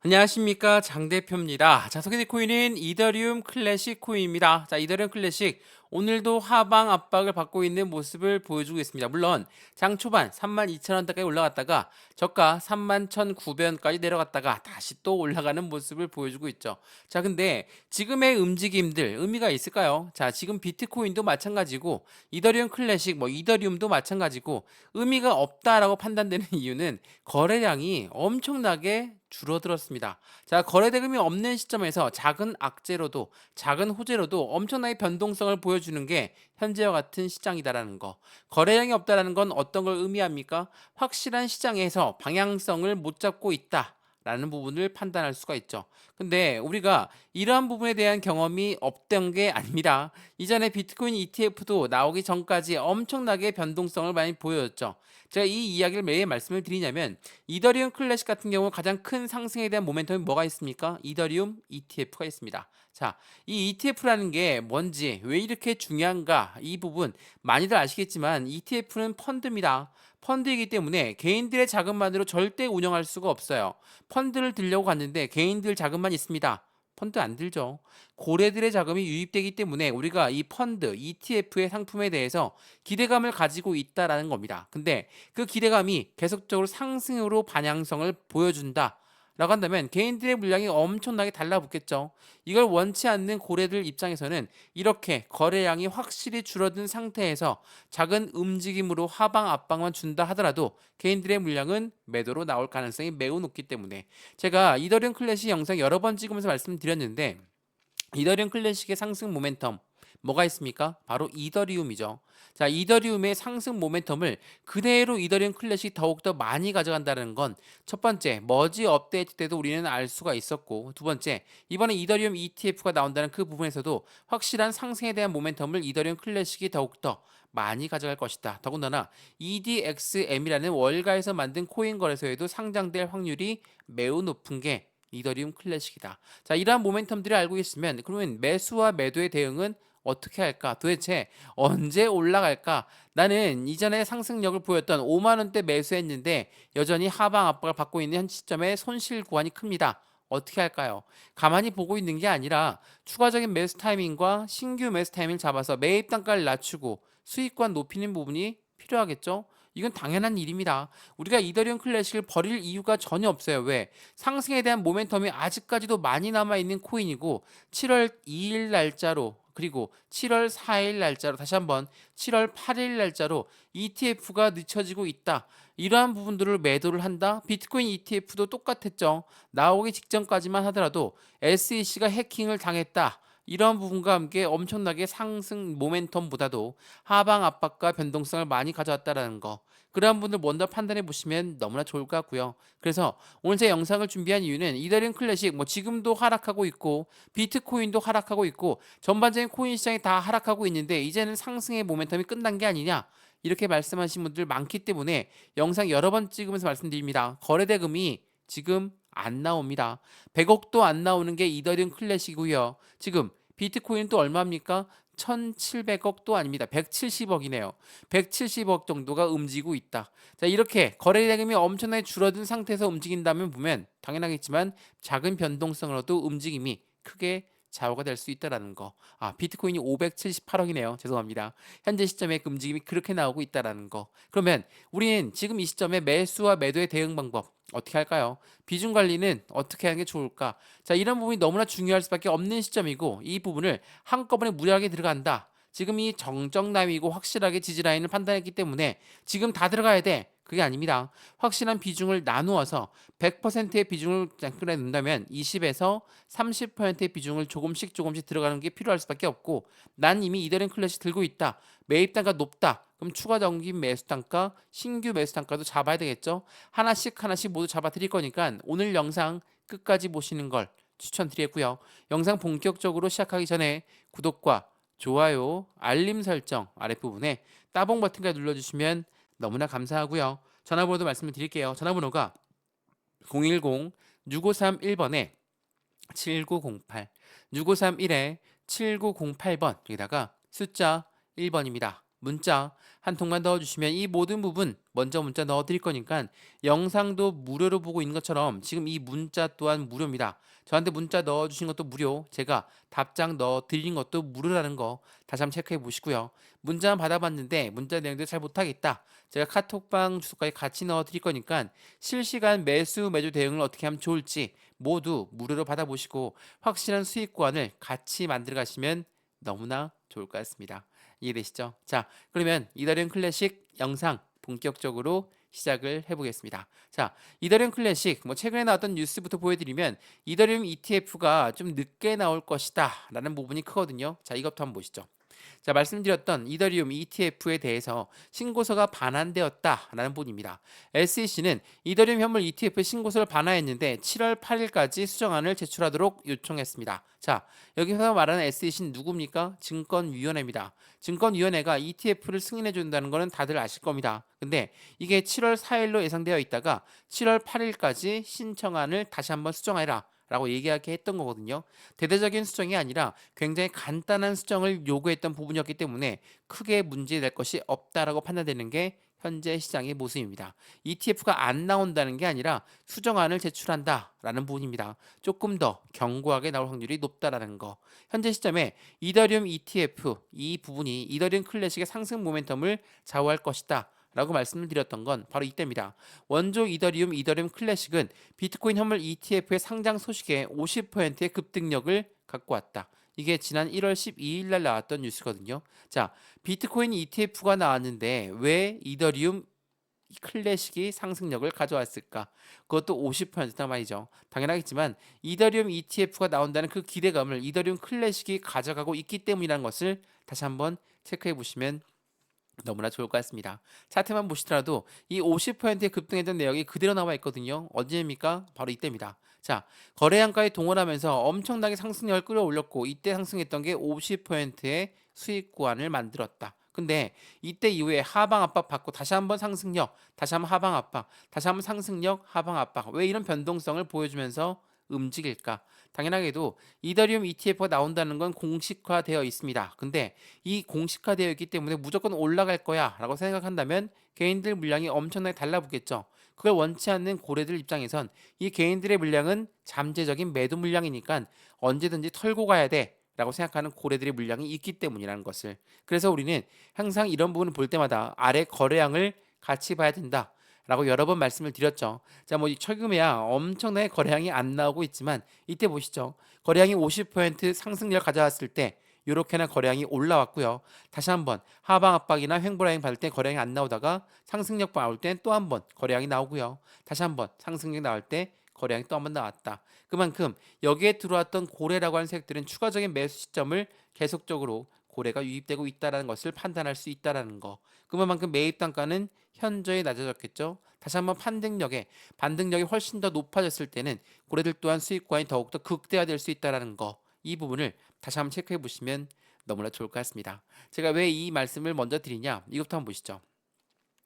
안녕하십니까, 장 대표입니다. 자, 소개될 코인은 이더리움 클래식 코인입니다. 자, 이더리움 클래식 오늘도 하방 압박을 받고 있는 모습을 보여주고 있습니다. 물론 장 초반 32,000원대까지 올라갔다가 저가 31,900원까지 내려갔다가 다시 또 올라가는 모습을 보여주고 있죠. 자, 근데 지금의 움직임들 의미가 있을까요? 자, 지금 비트코인도 마찬가지고 이더리움 클래식 이더리움도 마찬가지고 의미가 없다라고 판단되는 이유는 거래량이 엄청나게 줄어들었습니다. 자, 거래 대금이 없는 시점에서 작은 악재로도 작은 호재로도 엄청나게 변동성을 보여주는 게 현재와 같은 시장이다라는 거. 거래량이 없다라는 건 어떤 걸 의미합니까? 확실한 시장에서 방향성을 못 잡고 있다. 라는 부분을 판단할 수가 있죠. 근데 우리가 이러한 부분에 대한 경험이 없던 게 아닙니다. 이전에 비트코인 ETF도 나오기 전까지 엄청나게 변동성을 많이 보여줬죠. 제가 이 이야기를 왜 말씀을 드리냐면 이더리움 클래식 같은 경우 가장 큰 상승에 대한 모멘텀이 뭐가 있습니까? 이더리움 ETF가 있습니다. 자, 이 ETF라는 게 뭔지 왜 이렇게 중요한가? 이 부분 많이들 아시겠지만 ETF는 펀드입니다. 펀드이기 때문에 개인들의 자금만으로 절대 운영할 수가 없어요. 펀드를 들려고 갔는데 개인들 자금만 있습니다. 펀드 안 들죠. 고래들의 자금이 유입되기 때문에 우리가 이 펀드, ETF의 상품에 대해서 기대감을 가지고 있다라는 겁니다. 근데 그 기대감이 계속적으로 상승으로 반향성을 보여준다. 라고 한다면 개인들의 물량이 엄청나게 달라붙겠죠. 이걸 원치 않는 고래들 입장에서는 이렇게 거래량이 확실히 줄어든 상태에서 작은 움직임으로 하방 압박만 준다 하더라도 개인들의 물량은 매도로 나올 가능성이 매우 높기 때문에 제가 이더리움 클래식 영상 여러 번 찍으면서 말씀드렸는데 이더리움 클래식의 상승 모멘텀 뭐가 있습니까? 바로 이더리움이죠. 자, 이더리움의 상승 모멘텀을 그대로 이더리움 클래식 더욱더 많이 가져간다는 건 첫 번째, 머지 업데이트 때도 우리는 알 수가 있었고, 두 번째, 이번에 이더리움 ETF가 나온다는 그 부분에서도 확실한 상승에 대한 모멘텀을 이더리움 클래식이 더욱더 많이 가져갈 것이다. 더군다나 EDXM이라는 월가에서 만든 코인 거래소에도 상장될 확률이 매우 높은 게 이더리움 클래식이다. 자, 이러한 모멘텀들을 알고 있으면 그러면 매수와 매도의 대응은 어떻게 할까? 도대체 언제 올라갈까? 나는 이전에 상승력을 보였던 5만 원대 매수했는데 여전히 하방 압박을 받고 있는 현 시점에 손실 구간이 큽니다. 어떻게 할까요? 가만히 보고 있는 게 아니라 추가적인 매수 타이밍과 신규 매수 타이밍을 잡아서 매입 단가를 낮추고 수익권 높이는 부분이 필요하겠죠? 이건 당연한 일입니다. 우리가 이더리움 클래식을 버릴 이유가 전혀 없어요. 왜? 상승에 대한 모멘텀이 아직까지도 많이 남아있는 코인이고 7월 2일 날짜로 그리고 7월 4일 날짜로 다시 한번 7월 8일 날짜로 ETF가 늦춰지고 있다. 이러한 부분들을 매도를 한다. 비트코인 ETF도 똑같았죠. 나오기 직전까지만 하더라도 SEC가 해킹을 당했다. 이런 부분과 함께 엄청나게 상승 모멘텀보다도 하방 압박과 변동성을 많이 가져왔다라는 거. 그러한 분들 먼저 판단해 보시면 너무나 좋을 것 같고요. 그래서 오늘 제 영상을 준비한 이유는 이더리움 클래식 지금도 하락하고 있고 비트코인도 하락하고 있고 전반적인 코인 시장이 다 하락하고 있는데 이제는 상승의 모멘텀이 끝난 게 아니냐. 이렇게 말씀하신 분들 많기 때문에 영상 여러 번 찍으면서 말씀드립니다. 거래대금이 지금 안 나옵니다. 100억도 안 나오는 게 이더리움 클래식이고요. 지금 비트코인 또 얼마입니까? 1700억도 아닙니다. 170억이네요. 170억 정도가 움직이고 있다. 자, 이렇게 거래 대금이 엄청나게 줄어든 상태에서 움직인다면 보면 당연하겠지만 작은 변동성으로도 움직임이 크게 좌우가 될 수 있다라는 거. 아, 비트코인이 578억이네요. 죄송합니다. 현재 시점에 그 움직임이 그렇게 나오고 있다라는 거. 그러면 우리는 지금 이 시점에 매수와 매도의 대응 방법 어떻게 할까요? 비중 관리는 어떻게 하는 게 좋을까? 자, 이런 부분이 너무나 중요할 수밖에 없는 시점이고 이 부분을 한꺼번에 무리하게 들어간다. 지금 이 정정남이고 확실하게 지지라인을 판단했기 때문에 지금 다 들어가야 돼. 그게 아닙니다. 확실한 비중을 나누어서 100%의 비중을 끌어 넣는다면 20에서 30%의 비중을 조금씩 들어가는 게 필요할 수밖에 없고 난 이미 이더리움 클래식 들고 있다. 매입 단가 높다. 그럼 추가적인 매수 단가, 신규 매수 단가도 잡아야 되겠죠. 하나씩 모두 잡아 드릴 거니까 오늘 영상 끝까지 보시는 걸 추천드리고요. 영상 본격적으로 시작하기 전에 구독과 좋아요, 알림 설정 아랫부분에 따봉 버튼까지 눌러주시면 너무나 감사하고요. 전화번호도 말씀을 드릴게요. 전화번호가 010-6531번에 7908, 6531에 7908번 여기다가 숫자 1번입니다. 문자 한 통만 넣어주시면 이 모든 부분 먼저 문자 넣어드릴 거니까 영상도 무료로 보고 있는 것처럼 지금 이 문자 또한 무료입니다. 저한테 문자 넣어주신 것도 무료, 제가 답장 넣어드린 것도 무료라는 거 다시 한번 체크해 보시고요. 문자만 받아봤는데 문자 내용도 잘 못하겠다. 제가 카톡방 주소까지 같이 넣어드릴 거니까 실시간 매수 매도 대응을 어떻게 하면 좋을지 모두 무료로 받아보시고 확실한 수익 구간을 같이 만들어 가시면 너무나 좋을 것 같습니다. 이해되시죠? 자, 그러면 이더리움 클래식 영상 본격적으로 시작을 해보겠습니다. 자, 이더리움 클래식 뭐 최근에 나왔던 뉴스부터 보여드리면 이더리움 ETF가 좀 늦게 나올 것이다 라는 부분이 크거든요. 자, 이것부터 한번 보시죠. 자, 말씀드렸던 이더리움 ETF에 대해서 신고서가 반환되었다라는 부분입니다. SEC는 이더리움 현물 ETF 신고서를 반환했는데 7월 8일까지 수정안을 제출하도록 요청했습니다. 자, 여기서 말하는 SEC는 누굽니까? 증권위원회입니다. 증권위원회가 ETF를 승인해 준다는 것은 다들 아실 겁니다. 근데 이게 7월 4일로 예상되어 있다가 7월 8일까지 신청안을 다시 한번 수정해라 라고 얘기하게 했던 거거든요. 대대적인 수정이 아니라 굉장히 간단한 수정을 요구했던 부분이었기 때문에 크게 문제될 것이 없다라고 판단되는 게 현재 시장의 모습입니다. ETF가 안 나온다는 게 아니라 수정안을 제출한다라는 부분입니다. 조금 더 견고하게 나올 확률이 높다라는 거. 현재 시점에 이더리움 ETF 이 부분이 이더리움 클래식의 상승 모멘텀을 좌우할 것이다. 라고 말씀을 드렸던 건 바로 이때입니다. 원조 이더리움 클래식은 비트코인 현물 ETF의 상장 소식에 50%의 급등력을 갖고 왔다. 이게 지난 1월 12일 날 나왔던 뉴스거든요. 자, 비트코인 ETF가 나왔는데 왜 이더리움 클래식이 상승력을 가져왔을까? 그것도 50%단 말이죠. 당연하겠지만 이더리움 ETF가 나온다는 그 기대감을 이더리움 클래식이 가져가고 있기 때문이라는 것을 다시 한번 체크해 보시면 너무나 좋을 것 같습니다. 차트만 보시더라도 이 50%의 급등했던 내역이 그대로 나와 있거든요. 언제입니까? 바로 이때입니다. 자, 거래량가에 동원하면서 엄청나게 상승력을 끌어올렸고 이때 상승했던 게 50%의 수익 구간을 만들었다. 근데 이때 이후에 하방 압박 받고 다시 한번 상승력, 다시 한번 하방 압박, 다시 한번 상승력, 하방 압박. 왜 이런 변동성을 보여주면서 움직일까? 당연하게도 이더리움 ETF가 나온다는 건 공식화되어 있습니다. 근데 이 공식화되어 있기 때문에 무조건 올라갈 거야 라고 생각한다면 개인들 물량이 엄청나게 달라붙겠죠. 그걸 원치 않는 고래들 입장에선 이 개인들의 물량은 잠재적인 매도 물량이니까 언제든지 털고 가야 돼 라고 생각하는 고래들의 물량이 있기 때문이라는 것을. 그래서 우리는 항상 이런 부분을 볼 때마다 아래 거래량을 같이 봐야 된다 라고 여러 번 말씀을 드렸죠. 자, 뭐 최근에야 엄청나게 거래량이 안 나오고 있지만 이때 보시죠. 거래량이 50% 상승률 가져왔을 때 이렇게나 거래량이 올라왔고요. 다시 한번 하방 압박이나 횡보라인 받을 때 거래량이 안 나오다가 상승력 나올 땐 또 한 번 거래량이 나오고요. 다시 한번 상승력 나올 때 거래량이 또 한 번 나왔다. 그만큼 여기에 들어왔던 고래라고 하는 색들은 추가적인 매수 시점을 계속적으로 고래가 유입되고 있다는 것을 판단할 수 있다는 거. 그만큼 매입 단가는 현저히 낮아졌겠죠. 다시 한번 반등력이 훨씬 더 높아졌을 때는 고래들 또한 수익권이 더욱더 극대화될 수 있다는 거. 이 부분을 다시 한번 체크해 보시면 너무나 좋을 것 같습니다. 제가 왜 이 말씀을 먼저 드리냐? 이것부터 한번 보시죠.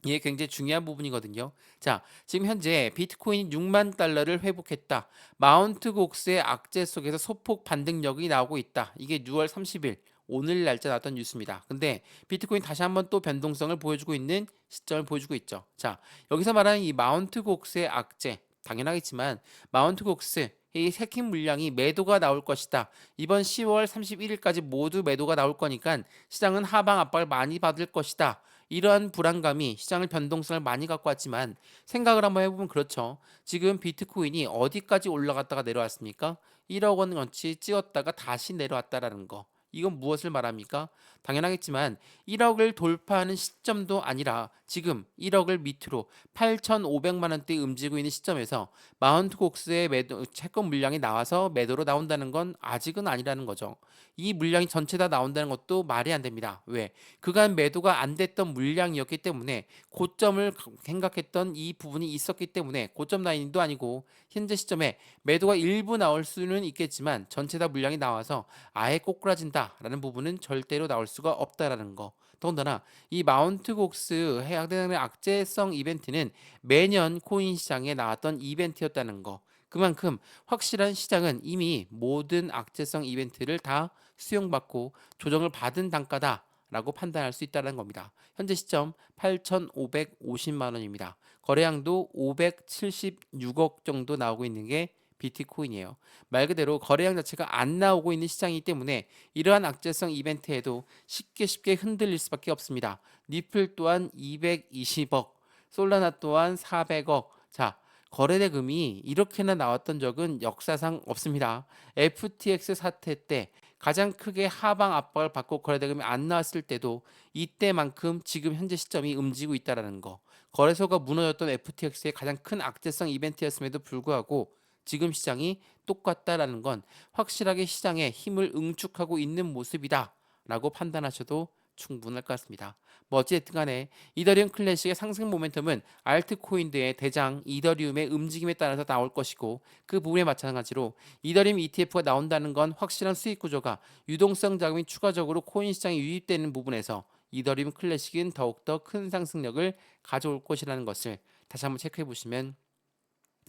이게 굉장히 중요한 부분이거든요. 자, 지금 현재 비트코인이 6만 달러를 회복했다. 마운트 곡스의 악재 속에서 소폭 반등력이 나오고 있다. 이게 6월 30일 오늘 날짜 나왔던 뉴스입니다. 근데 비트코인 다시 한번 또 변동성을 보여주고 있는 시점을 보여주고 있죠. 자, 여기서 말하는 이 마운트 곡스의 악재 당연하겠지만 마운트 곡스 이 해킹 물량이 매도가 나올 것이다. 이번 10월 31일까지 모두 매도가 나올 거니까 시장은 하방 압박을 많이 받을 것이다. 이러한 불안감이 시장을 변동성을 많이 갖고 왔지만 생각을 한번 해보면 그렇죠. 지금 비트코인이 어디까지 올라갔다가 내려왔습니까? 1억 원어치 찍었다가 다시 내려왔다라는 거. 이건 무엇을 말합니까? 당연하겠지만 1억을 돌파하는 시점도 아니라 지금 1억을 밑으로 8,500만 원대 움직이고 있는 시점에서 마운트 곡스의 매도 채권 물량이 나와서 매도로 나온다는 건 아직은 아니라는 거죠. 이 물량이 전체 다 나온다는 것도 말이 안 됩니다. 왜? 그간 매도가 안 됐던 물량이었기 때문에 고점을 생각했던 이 부분이 있었기 때문에 고점 라인도 아니고 현재 시점에 매도가 일부 나올 수는 있겠지만 전체 다 물량이 나와서 아예 꼬꾸라진다라는 부분은 절대로 나올 수가 없다라는 거. 더군다나 이 마운트 곡스 해당되는 악재성 이벤트는 매년 코인 시장에 나왔던 이벤트였다는 거. 그만큼 확실한 시장은 이미 모든 악재성 이벤트를 다 수용받고 조정을 받은 단가다 라고 판단할 수 있다는 겁니다. 현재 시점 8,550만 원입니다. 거래량도 576억 정도 나오고 있는 게 비트코인이에요. 말 그대로 거래량 자체가 안 나오고 있는 시장이기 때문에 이러한 악재성 이벤트에도 쉽게 흔들릴 수밖에 없습니다. 리플 또한 220억, 솔라나 또한 400억. 자, 거래대금이 이렇게나 나왔던 적은 역사상 없습니다. FTX 사태 때 가장 크게 하방 압박을 받고 거래대금이 안 나왔을 때도 이때만큼 지금 현재 시점이 움직이고 있다는 거. 거래소가 무너졌던 FTX의 가장 큰 악재성 이벤트였음에도 불구하고 지금 시장이 똑같다라는 건 확실하게 시장에 힘을 응축하고 있는 모습이다 라고 판단하셔도 충분할 것 같습니다. 뭐 어찌됐든 간에 이더리움 클래식의 상승 모멘텀은 알트코인들의 대장 이더리움의 움직임에 따라서 나올 것이고, 그 부분에 마찬가지로 이더리움 ETF가 나온다는 건 확실한 수익 구조가 유동성 자금이 추가적으로 코인 시장에 유입되는 부분에서 이더리움 클래식은 더욱더 큰 상승력을 가져올 것이라는 것을 다시 한번 체크해 보시면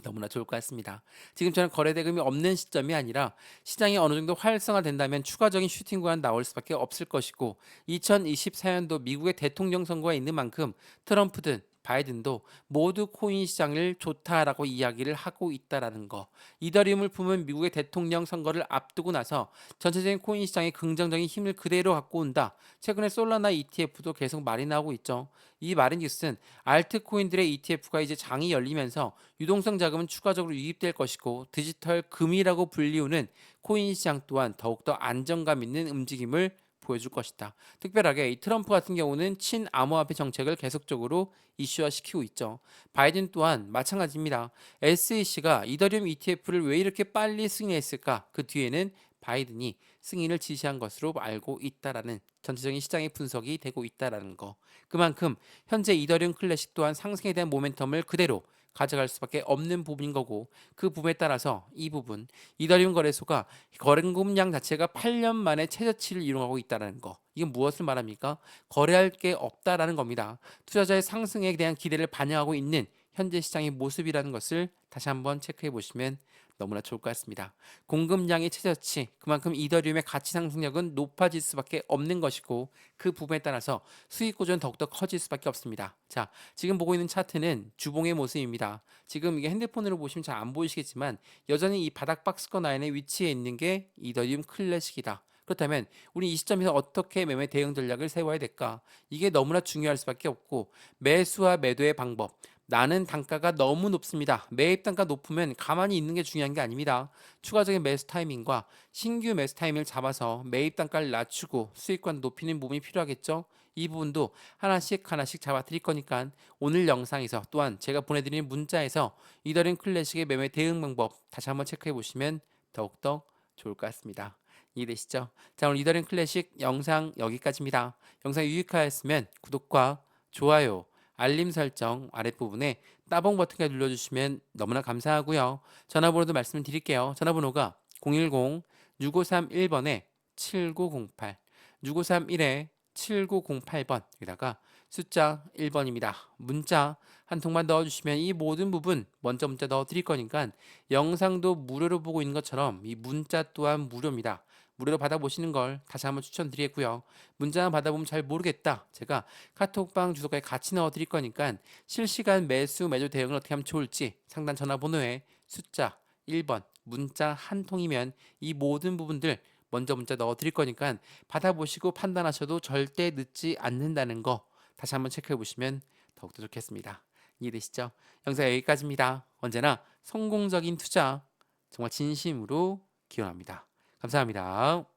너무나 좋을 것 같습니다. 지금처럼 거래대금이 없는 시점이 아니라 시장이 어느 정도 활성화된다면 추가적인 슈팅 구간 나올 수밖에 없을 것이고, 2024년도 미국의 대통령 선거가 있는 만큼 트럼프든 바이든도 모두 코인 시장을 좋다라고 이야기를 하고 있다라는 거. 이더리움을 품은 미국의 대통령 선거를 앞두고 나서 전체적인 코인 시장에 긍정적인 힘을 그대로 갖고 온다. 최근에 솔라나 ETF도 계속 말이 나오고 있죠. 이 말인즉슨 알트코인들의 ETF가 이제 장이 열리면서 유동성 자금은 추가적으로 유입될 것이고, 디지털 금이라고 불리우는 코인 시장 또한 더욱더 안정감 있는 움직임을 보여줄 것이다. 특별하게 이 트럼프 같은 경우는 친암호화폐 정책을 계속적으로 이슈화시키고 있죠. 바이든 또한 마찬가지입니다. SEC가 이더리움 ETF를 왜 이렇게 빨리 승인했을까? 그 뒤에는 바이든이 승인을 지시한 것으로 알고 있다라는 전체적인 시장의 분석이 되고 있다라는 거. 그만큼 현재 이더리움 클래식 또한 상승에 대한 모멘텀을 그대로 가져갈 수밖에 없는 부분인 거고, 그 부분에 따라서 이 부분 이더리움 거래소가 거래금량 자체가 8년 만에 최저치를 이루어가고 있다는 거. 이건 무엇을 말합니까? 거래할 게 없다라는 겁니다. 투자자의 상승에 대한 기대를 반영하고 있는 현재 시장의 모습이라는 것을 다시 한번 체크해 보시면 너무나 좋을 것 같습니다. 공급량의 최저치, 그만큼 이더리움의 가치 상승력은 높아질 수밖에 없는 것이고, 그 부분에 따라서 수익 구조는 더욱더 커질 수밖에 없습니다. 자, 지금 보고 있는 차트는 주봉의 모습입니다. 지금 이게 핸드폰으로 보시면 잘 안 보이시겠지만 여전히 이 바닥 박스권 라인에 위치해 있는 게 이더리움 클래식이다. 그렇다면 우리 이 시점에서 어떻게 매매 대응 전략을 세워야 될까? 이게 너무나 중요할 수밖에 없고, 매수와 매도의 방법. 나는 단가가 너무 높습니다. 매입 단가 높으면 가만히 있는 게 중요한 게 아닙니다. 추가적인 매수 타이밍과 신규 매수 타이밍을 잡아서 매입 단가를 낮추고 수익권 높이는 부분이 필요하겠죠. 이 부분도 하나씩 잡아 드릴 거니까 오늘 영상에서 또한 제가 보내드리는 문자에서 이더리움 클래식의 매매 대응 방법 다시 한번 체크해 보시면 더욱더 좋을 것 같습니다. 이해되시죠? 자, 오늘 이더리움 클래식 영상 여기까지입니다. 영상이 유익하였으면 구독과 좋아요, 알림 설정 아랫부분에 따봉 버튼까지 눌러주시면 너무나 감사하고요. 전화번호도 말씀드릴게요. 전화번호가 010-6531번에 7908, 6531에 7908번, 여기다가 숫자 1번입니다. 문자 한 통만 넣어주시면 이 모든 부분 먼저 문자 넣어드릴 거니까 영상도 무료로 보고 있는 것처럼 이 문자 또한 무료입니다. 무료로 받아보시는 걸 다시 한번 추천드리고요. 문자만 받아보면 잘 모르겠다. 제가 카톡방 주소까지 같이 넣어드릴 거니까 실시간 매수 매도 대응을 어떻게 하면 좋을지 상단 전화번호에 숫자 1번 문자 한 통이면 이 모든 부분들 먼저 문자 넣어드릴 거니까 받아보시고 판단하셔도 절대 늦지 않는다는 거 다시 한번 체크해 보시면 더욱더 좋겠습니다. 이해되시죠? 영상 여기까지입니다. 언제나 성공적인 투자 정말 진심으로 기원합니다. 감사합니다.